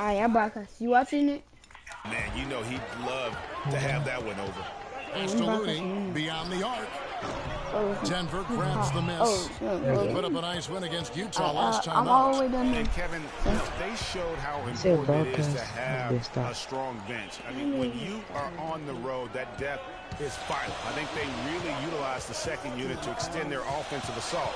I broadcast. You watching it? Man, you know he'd love to have that one over. Esteluni beyond the arc. Denver grabs the miss. Put up a nice win against Utah last time out. And Kevin, they showed how important it is to have a strong bench. I mean, when you are on the road, that depth is vital. I think they really utilized the second unit to extend their offensive assault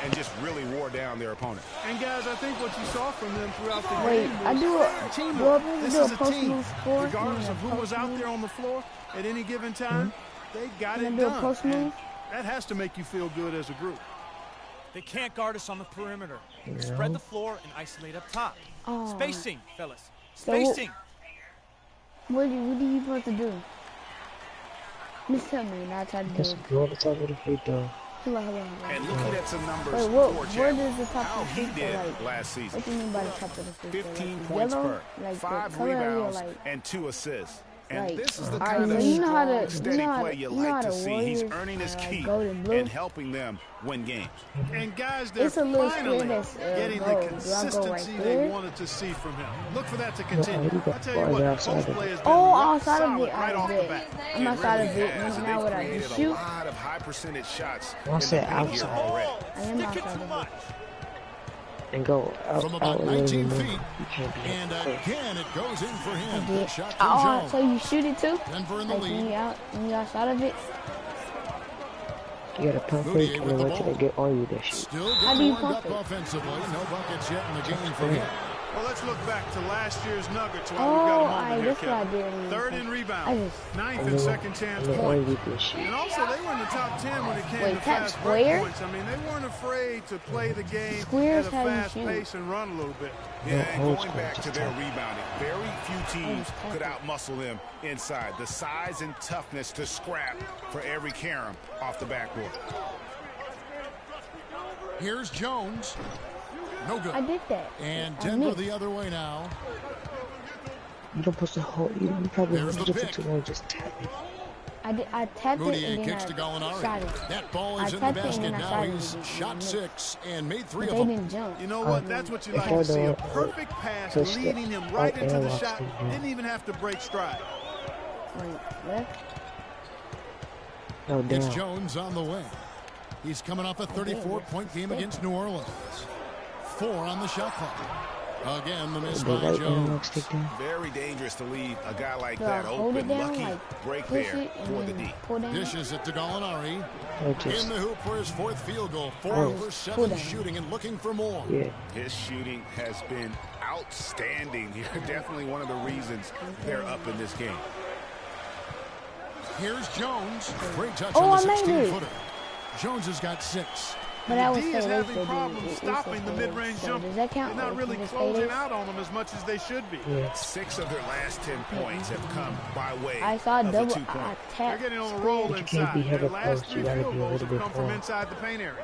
and just really wore down their opponent. And guys, I think what you saw from them throughout the game was teamwork. This is a team. Regardless of who was out there on the floor at any given time, they got it done. That has to make you feel good as a group. They can't guard us on the perimeter. Spread the floor and isolate up top. Spacing, fellas. Spacing. What are you supposed to do? Just tell me and I'll try to do it. Go to the top of the free throw. And looking at some numbers where does the top of the free throw like? Last season. What do you mean by the top of the free throw? 15 points per, like 5 rebounds, and 2 assists. And like, this is the kind of strong, steady play you like to see. He's earning his keep and helping them win games. And guys, they're finally getting the consistency they wanted to see from him. Look for that to continue. I'll tell you what, both players outside of it, right off the bat. I'm outside of it. Now what I just shoot. A lot of high percentage shots. I said outside. I am outside of it. And go out, from about 19 feet, and again it goes in for him. Good shot from Jones. So you shoot it too? Denver in the lead. When you outside of it? You gotta pump fake and then wait till they get on you that shit. Still getting warmed up offensively. No buckets yet in the game for him. Well, let's look back to last year's Nuggets while we've got a moment here, Kevin. Third in rebound, ninth in second chance points. And also, they were in the top 10 when it came to fast break points. I mean, they weren't afraid to play the game at a fast pace and run a little bit. Yeah, and going back to their rebounding, very few teams could outmuscle them inside. The size and toughness to scrap for every carom off the backboard. Here's Jones. No good. I did that. And Denver the other way now. You don't push the whole. You probably want to get it too long. Just tap it. I tapped it and kicks to Gallinari. That ball is in the basket now. He's shot 6 and made 3 of them. They didn't jump. You know what? That's what you like to see. A perfect pass leading him right into the shot. Didn't even have to break stride. It's Jones on the way. He's coming off a 34-point game against New Orleans. 4 on the shot clock. Again, the miss by Jones. Very dangerous to leave a guy like that open. Lucky break there for the D. Dishes it to Gallinari. In the hoop for his 4th field goal. 4 over 7 shooting and looking for more. His shooting has been outstanding. Definitely one of the reasons they're up in this game. Here's Jones. Great touch on the 16-footer. Jones has got 6. But I was D is having problems stopping the mid-range jump. Does that count? They're not really closing out on them as much as they should be. 6 of their last 10 points have come by way I saw of double. the 2-point. They're getting on a roll inside. Their last 3 field goals have come from inside the paint area.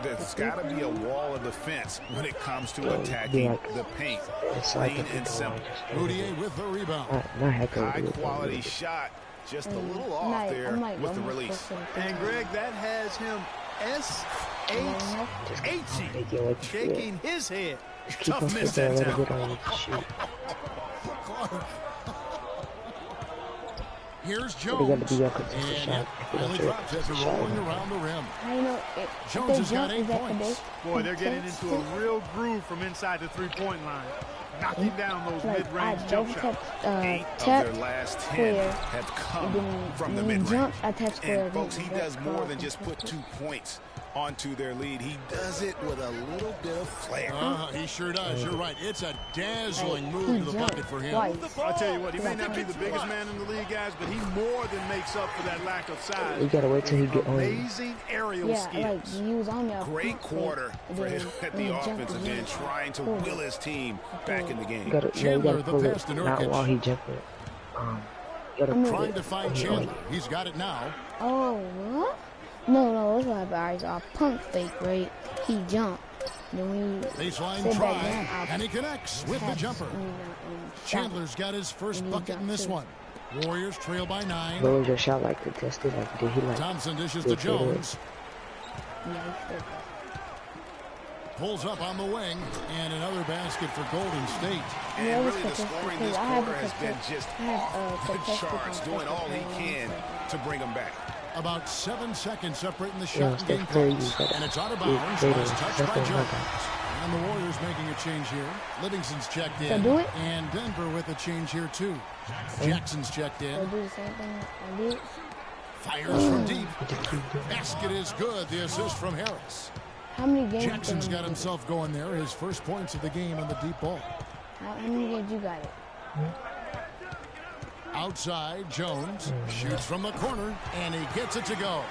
There's got to be a wall of defense when it comes to attacking the paint. Plain and simple. Moutier with the rebound. High-quality shot. Just a little off there with the release. And, Greg, that has him S-H-H-E, shaking his head. Tough miss that time. Here's Jones. And really drops as they're rolling around the rim. Jones has got 8 points. Boy, they're getting into a real groove from inside the 3-point line. Knocking down those mid-range jump shots. 8 of their last 10 have come from the mid-range. And, folks, he does more than just put 2 points onto their lead. He does it with a little bit of flair. He sure does. You're right. It's a dazzling move to the bucket for him. I'll tell you what, he may not be the biggest man in the league, guys, but he more than makes up for that lack of size. You gotta wait till he get on. Amazing aerial skills. Great quarter for him at the offensive end, trying to will his team back in the game. Chandler, the pass to Nurkic. Not while he jumping. Trying to find Chandler. He's got it now. Oh, what? No, it's not bad. A pump fake, right? He jumped. Then we baseline try, and he connects with the jumper. Chandler's got his first bucket in this one. Warriors trail by 9. What was your shot like contested? Like, did he like? Thompson dishes to Jones. Pulls up on the wing, and another basket for Golden State. And really the scoring this quarter has been just off the charts, doing all he can to bring them back. About 7 seconds separating the shot and game clocks. And it's out of bounds. Last touch by Jones. And the Warriors making a change here. Livingston's checked in. And Denver with a change here, too. Jackson's checked in. Do the same thing I did. Fires from deep. Basket is good. The assist from Harris. How many games? Jackson's got himself going there. His first points of the game on the deep ball. How many games you got it? Outside, Jones shoots from the corner, and he gets it to go.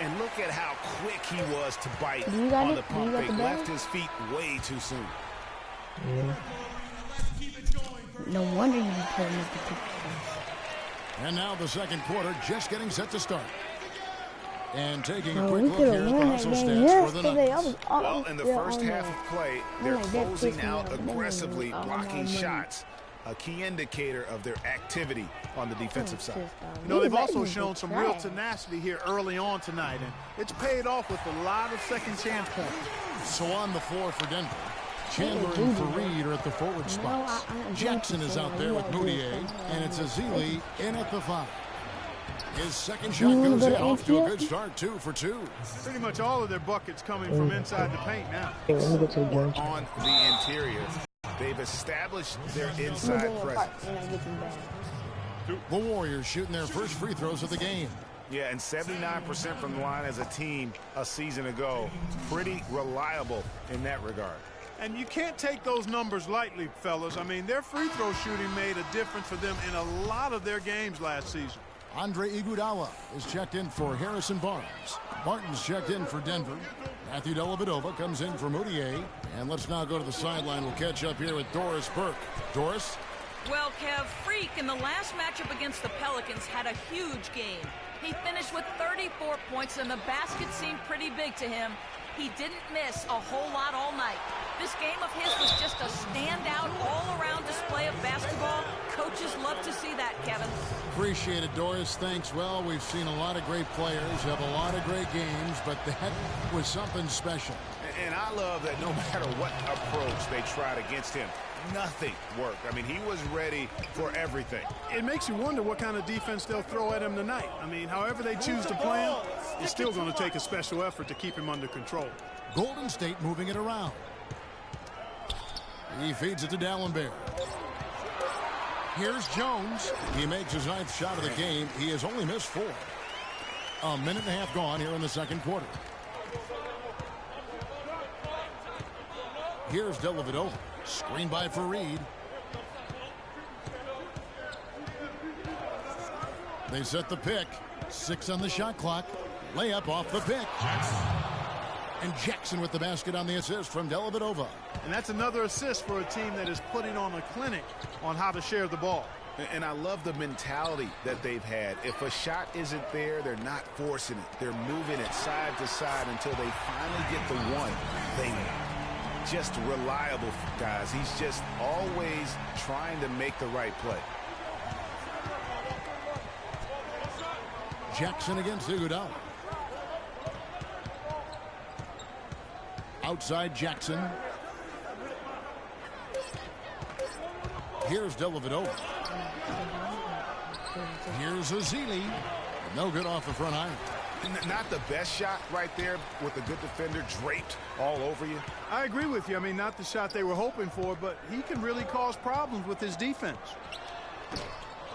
And look at how quick he was to bite on the pump fake. Left his feet way too soon. Yeah. No wonder you put him at the And now the second quarter just getting set to start. And taking a quick look here at the hustle stats for the Nuggets. Well, in the first half of play, they're closing out aggressively, blocking shots. A key indicator of their activity on the defensive side. You know, they've also shown some real tenacity here early on tonight, and it's paid off with a lot of second chance points. So on the floor for Denver, Chandler and Fareed are at the forward spots. Jackson is out there with Moutier, and it's Ezeli in at the 5. His second shot goes in, off to a good start, 2 for 2. Pretty much all of their buckets coming from inside the paint now. On the interior, they've established their inside presence. The Warriors shooting their first free throws of the game. Yeah, and 79% from the line as a team a season ago. Pretty reliable in that regard. And you can't take those numbers lightly, fellas. I mean, their free throw shooting made a difference for them in a lot of their games last season. Andre Iguodala is checked in for Harrison Barnes. Martin's checked in for Denver. Matthew Dellavedova comes in for Moutier. And let's now go to the sideline. We'll catch up here with Doris Burke. Doris? Well, Kev, Freak in the last matchup against the Pelicans had a huge game. He finished with 34 points, and the basket seemed pretty big to him. He didn't miss a whole lot all night. This game of his was just a standout, all-around display of basketball. Coaches love to see that, Kevin. Appreciate it, Doris. Thanks. Well, we've seen a lot of great players, have a lot of great games, but that was something special. And I love that no matter what approach they tried against him, nothing worked. I mean, he was ready for everything. It makes you wonder what kind of defense they'll throw at him tonight. I mean, however they choose to play him, it's still going to take a special effort to keep him under control. Golden State moving it around. He feeds it to Dallenberg. Here's Jones. He makes his 9th shot of the game. He has only missed 4. A minute and a half gone here in the second quarter. Here's Dellavedova. Screen by Fareed. They set the pick. 6 on the shot clock. Layup off the pick. And Jackson with the basket on the assist from Dellavedova. And that's another assist for a team that is putting on a clinic on how to share the ball. And I love the mentality that they've had. If a shot isn't there, they're not forcing it. They're moving it side to side until they finally get the one they need. Just reliable, guys. He's just always trying to make the right play. Jackson against Iguodala. Outside Jackson. Here's Dellavedova. Here's Ezeli. No good off the front iron. Not the best shot right there with a good defender draped all over you. I agree with you. I mean, not the shot they were hoping for, but he can really cause problems with his defense.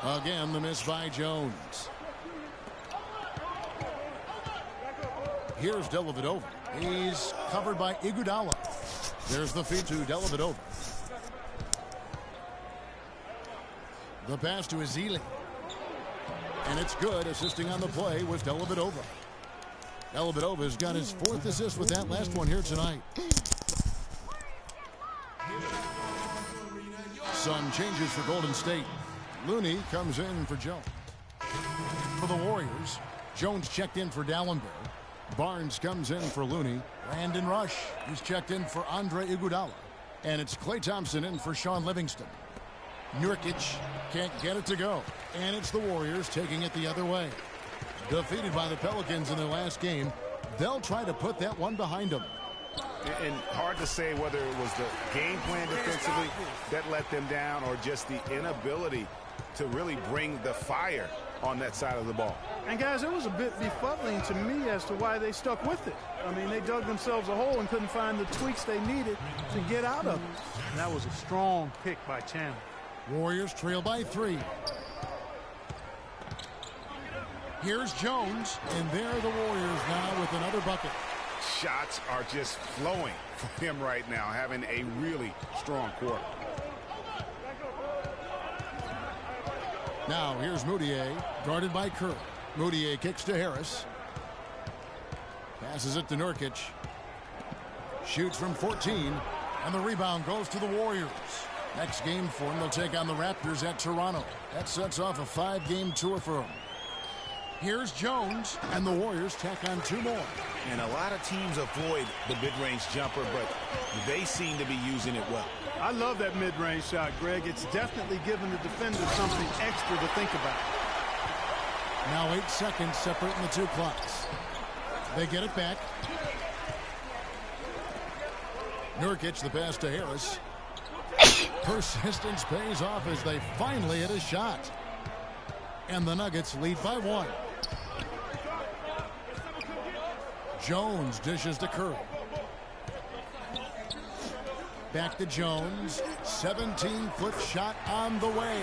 Again, the miss by Jones. Here's Dellavedova. He's covered by Iguodala. There's the feed to Dellavedova. The pass to Ezeli. And it's good. Assisting on the play was Dellavedova. Dellavedova's got his 4th assist with that last one here tonight. Some changes for Golden State. Looney comes in for Jones. For the Warriors, Jones checked in for Dallenberg. Barnes comes in for Looney. Brandon Rush is checked in for Andre Iguodala. And it's Klay Thompson in for Sean Livingston. Nurkic can't get it to go. And it's the Warriors taking it the other way. Defeated by the Pelicans in their last game, they'll try to put that one behind them. And hard to say whether it was the game plan defensively that let them down or just the inability to really bring the fire on that side of the ball. And guys, it was a bit befuddling to me as to why they stuck with it. I mean, they dug themselves a hole and couldn't find the tweaks they needed to get out of it. And that was a strong pick by Chandler. Warriors trail by 3. Here's Jones, and there are the Warriors now with another bucket. Shots are just flowing for him right now, having a really strong quarter. Now here's Moutier, guarded by Curry. Moutier kicks to Harris. Passes it to Nurkic. Shoots from 14, and the rebound goes to the Warriors. Next game for them, they'll take on the Raptors at Toronto. That sets off a 5-game tour for them. Here's Jones, and the Warriors tack on 2 more. And a lot of teams avoid the mid-range jumper, but they seem to be using it well. I love that mid-range shot, Greg. It's definitely giving the defender something extra to think about. Now 8 seconds separating the 2 clocks. They get it back. Nurkic, the pass to Harris. Persistence pays off as they finally hit a shot. And the Nuggets lead by 1. Jones dishes to Curry. Back to Jones. 17-foot shot on the way.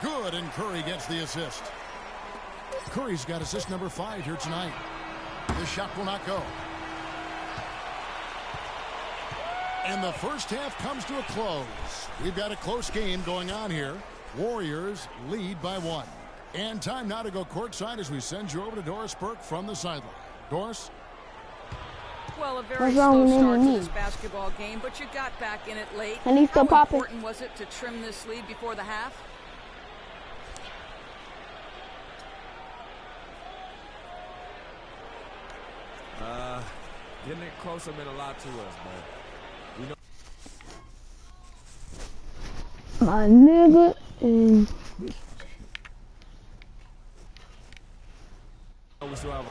Good, and Curry gets the assist. Curry's got assist number 5 here tonight. The shot will not go. And the first half comes to a close. We've got a close game going on here. Warriors lead by 1. And time now to go courtside as we send you over to Doris Burke from the sideline. Doris? Well, a very slow start to this basketball game, but you got back in it late. And he's still How popping. important was it to trim this lead before the half? Getting it closer meant a lot to us, man. My nigga is... We still have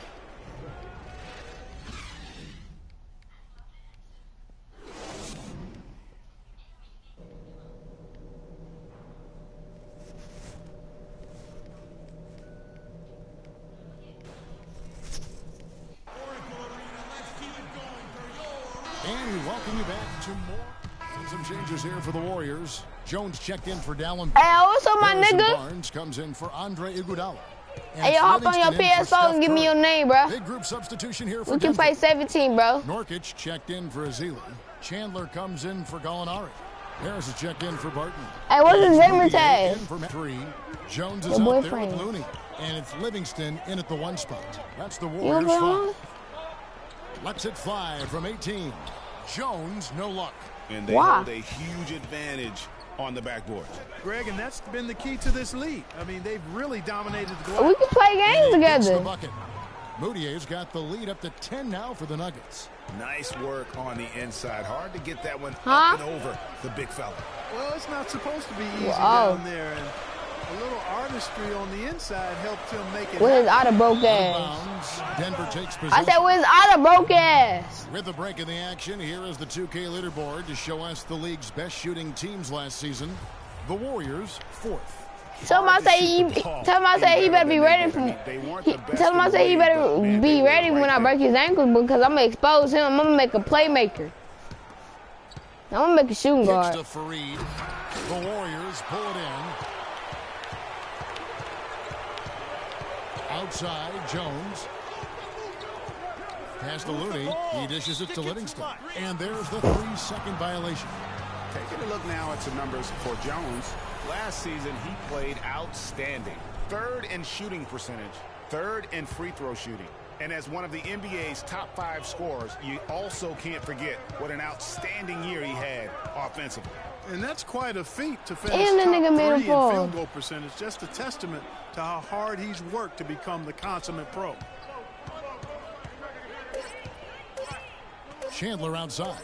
And we welcome you back to more. Some changes here for the Warriors. Jones checked in for Dallin. Hey, what's up, my nigga? Barnes comes in for Andre Iguodala. Hey, yo, hop on your PS4 and give me your name, bro. Big group substitution here for We can play 17, bro. Nurkic checked in for Azili. Chandler comes in for Gallinari. Harris is checked in for Barton. Hey, what's his gamer tag? 3. Jones is out there with Looney. And it's Livingston in at the 1 spot. That's the Warriors 5. Lets it fly from 18. Jones, no luck. And they hold a huge advantage on the backboard. Greg, and that's been the key to this league. I mean, they've really dominated the glass. We can play games together. Moutier's got the lead up to 10 now for the Nuggets. Nice work on the inside. Hard to get that one up and over the big fella. Well, it's not supposed to be easy down there. And a little artistry on the inside helped him make it. With his out of broke ass. Denver takes possession. I said with his out of broke ass. With the break in the action, here is the 2K leaderboard to show us the league's best shooting teams last season. The Warriors, 4th. Somebody say he better be ready for me. Tell him I say he better be ready when I break his ankles because I'm gonna expose him. I'm gonna make a playmaker. I'm gonna make a shooting guard. To Fareed. The Warriors pull it in. Outside, Jones. Pass to Looney. He dishes it to Livingston. And there's the 3-second violation. Taking a look now at some numbers for Jones. Last season, he played outstanding. 3rd in shooting percentage, 3rd in free throw shooting. And as one of the NBA's top 5 scorers, you also can't forget what an outstanding year he had offensively. And that's quite a feat to finish top 3 in field goal percentage. Just a testament to how hard he's worked to become the consummate pro. Chandler outside.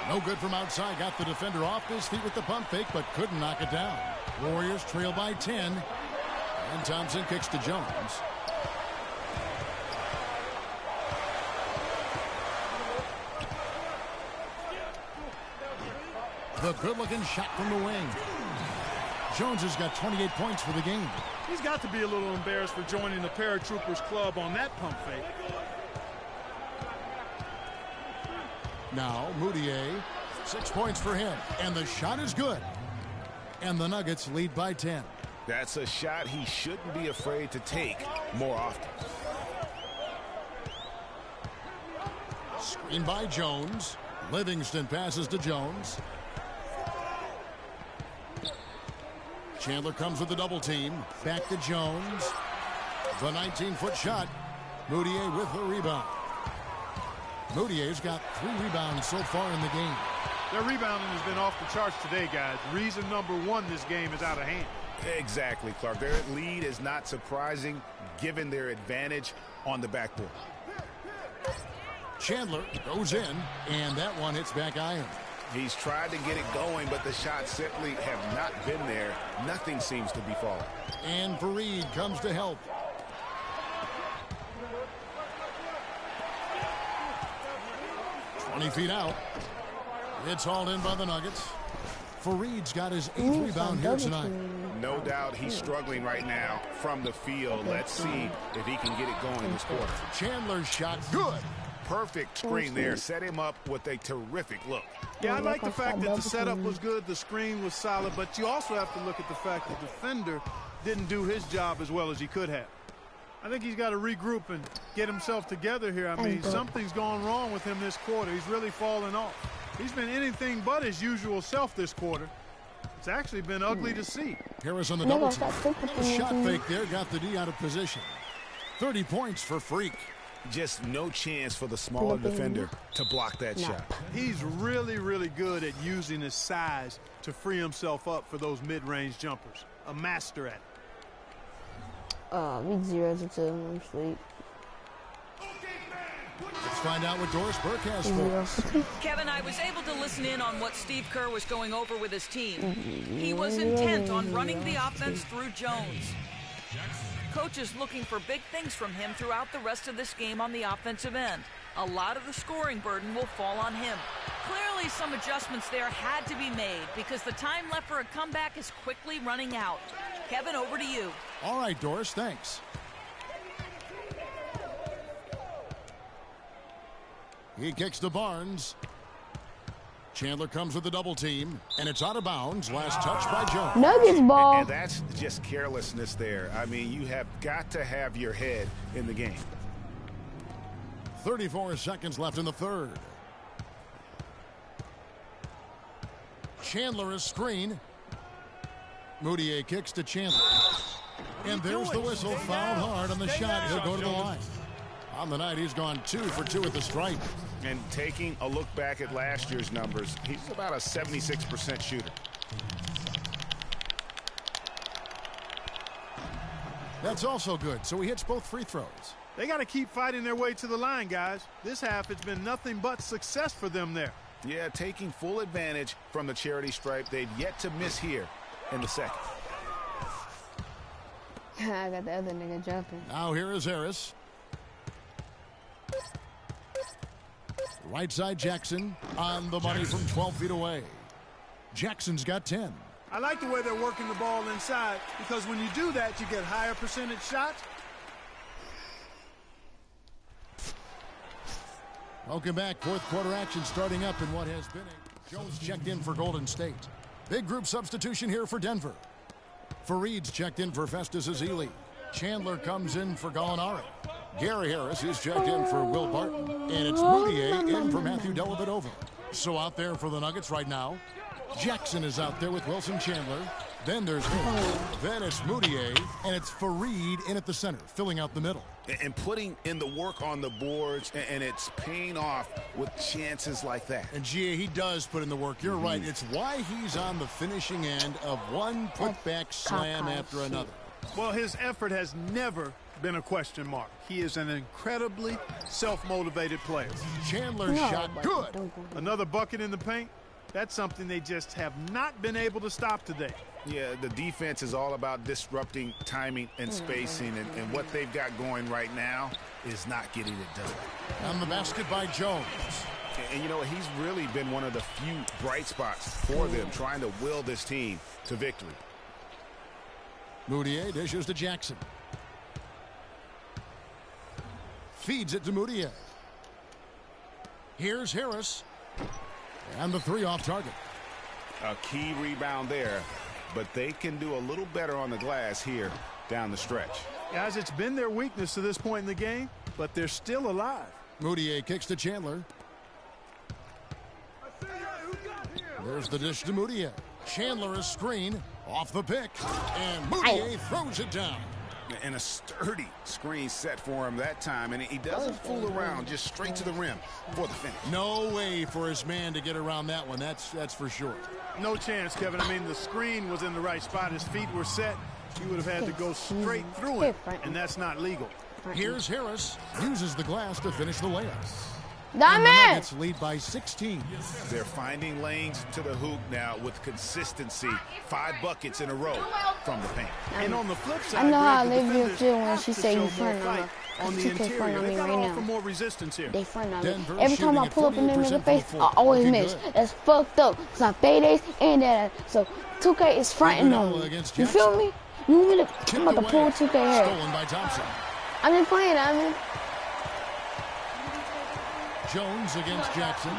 No good from outside. Got the defender off his feet with the pump fake, but couldn't knock it down. Warriors trail by 10. And Thompson kicks to Jones. The good-looking shot from the wing. Jones has got 28 points for the game. He's got to be a little embarrassed for joining the Paratroopers club on that pump fake. Now, Moutier, 6 points for him, and the shot is good. And the Nuggets lead by 10. That's a shot he shouldn't be afraid to take more often. Screen by Jones. Livingston passes to Jones. Chandler comes with the double team. Back to Jones. The 19-foot shot. Moutier with the rebound. Moutier's got 3 rebounds so far in the game. Their rebounding has been off the charts today, guys. Reason number 1, this game is out of hand. Exactly, Clark. Their lead is not surprising given their advantage on the backboard. Chandler goes in, and that one hits back iron. He's tried to get it going, but the shots simply have not been there. Nothing seems to be falling. And Fareed comes to help. "20 feet out. It's hauled in by the Nuggets. Fareed's got his 8th rebound here tonight. No doubt he's struggling right now from the field. Let's see if he can get it going this quarter. Chandler's shot, good. Perfect screen there. Set him up with a terrific look. Yeah, I like the fact that the setup was good, the screen was solid, but you also have to look at the fact the defender didn't do his job as well as he could have. I think he's got to regroup and get himself together here. I mean, something's gone wrong with him this quarter. He's really fallen off. He's been anything but his usual self this quarter. It's actually been ugly to see. Harris on the double team. The shot fake there got the D out of position. 30 points for Freak. Just no chance for the smaller defender to block that shot. He's really, really good at using his size to free himself up for those mid-range jumpers. A master at it. We 0-2. I'm asleep. Let's find out what Doris Burke has for us. Kevin, I was able to listen in on what Steve Kerr was going over with his team. He was intent on running the offense through Jones. Coach is looking for big things from him throughout the rest of this game on the offensive end. A lot of the scoring burden will fall on him. Clearly, some adjustments there had to be made because the time left for a comeback is quickly running out. Kevin, over to you. All right, Doris, thanks. He kicks to Barnes. Chandler comes with the double team, and it's out of bounds. Last touch by Jones. Nuggets ball. And that's just carelessness there. I mean, you have got to have your head in the game. 34 seconds left in the third. Chandler is screen. Moutier kicks to Chandler. And there's the whistle. Fouled hard on the shot. He'll go to the line. On the night, he's gone 2 for 2 at the stripe. And taking a look back at last year's numbers, he's about a 76% shooter. That's also good, so he hits both free throws. They got to keep fighting their way to the line, guys. This half, it's been nothing but success for them there. Yeah, taking full advantage from the charity stripe. They've yet to miss here in the second. I got the other nigga jumping. Now here is Harris. Right side Jackson on the money from 12 feet away. Jackson's got 10. I like the way they're working the ball inside because when you do that, you get higher percentage shots. Welcome back. Fourth quarter action starting up in what has been a Jones checked in for Golden State. Big group substitution here for Denver. Fareed's checked in for Festus Ezeli. Chandler comes in for Gallinari. Gary Harris is checked in for Will Barton. And it's Moutier in for Matthew Dellavedova. So out there for the Nuggets right now, Jackson is out there with Wilson Chandler. Then there's him. Then it's Moutier. And it's Fareed in at the center, filling out the middle. And putting in the work on the boards, and it's paying off with chances like that. And, Gia, he does put in the work. You're right. It's why he's on the finishing end of one putback slam after another. Well, his effort has never been a question mark. He is an incredibly self-motivated player. Chandler's shot, good. Another bucket in the paint. That's something they just have not been able to stop today. Yeah, the defense is all about disrupting timing and spacing, and what they've got going right now is not getting it done. On the basket by Jones. And you know, he's really been one of the few bright spots for them, trying to will this team to victory. Moutier dishes to Jackson. Feeds it to Moutier. Here's Harris. And the three off target. A key rebound there, but they can do a little better on the glass here down the stretch. Guys, it's been their weakness to this point in the game, but they're still alive. Moutier kicks to Chandler. There's the dish to Moutier. Chandler is screen off the pick, and Moutier throws it down. And a sturdy screen set for him that time, and he doesn't fool around, just straight to the rim for the finish. No way for his man to get around that one, that's for sure. No chance, Kevin. I mean, the screen was in the right spot. His feet were set. He would have had to go straight through it, and that's not legal. Here's Harris. Uses the glass to finish the layup. Diamond! And the Nuggets lead by 16. They're finding lanes to the hoop now with consistency. 5 buckets in a row from the paint. And on the flip side, I know how Greg, Olivia feel when she say you front front on the she can front interior. on me They got to right offer now. more resistance here. They front on me. Denver Every time I shooting pull up in at them nigga 48% face, from I the floor. always Looking miss. good. That's fucked up. It's like fade and that. So 2K is fronting on Iguodala me. against You Jackson. feel me? You want me to? Tipped I'm about to away. pull 2K here. Stolen by Thompson. I'm just playing. I mean. Jones against Jackson.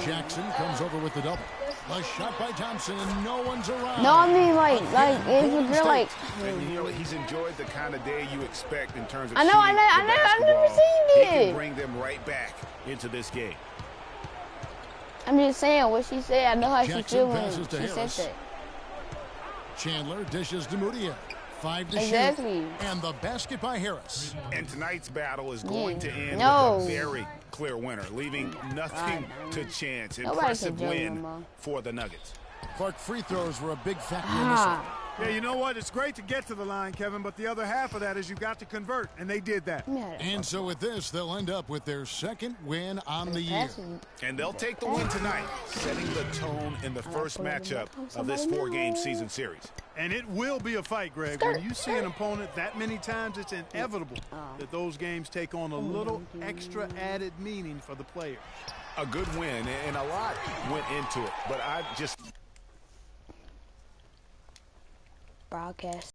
Jackson comes over with the double. A shot by Thompson, and no one's around. No, I mean like it's Golden you're like. And you know, he's enjoyed the kind of day you expect in terms of I know, shooting I've the never basketball. seen He can it. bring them right back into this game. I'm just saying what she said. I know how she Jackson feel when passes to she said Harris. that. Chandler dishes to Moutier. 5 to Exactly. shoot. And the basket by Harris. And tonight's battle is going to end No. with a very clear winner, leaving nothing to chance. Nobody Impressive can judge win no more. for the Nuggets. Clark, free throws were a big factor in this one. Yeah, you know what? It's great to get to the line, Kevin, but the other half of that is you've got to convert, and they did that. And so with this, they'll end up with their second win on the year. And they'll take the win tonight, setting the tone in the first matchup of this 4-game season series. And it will be a fight, Greg. When you see an opponent that many times, it's inevitable that those games take on a little extra added meaning for the player. A good win, and a lot went into it, but I just... Broadcast.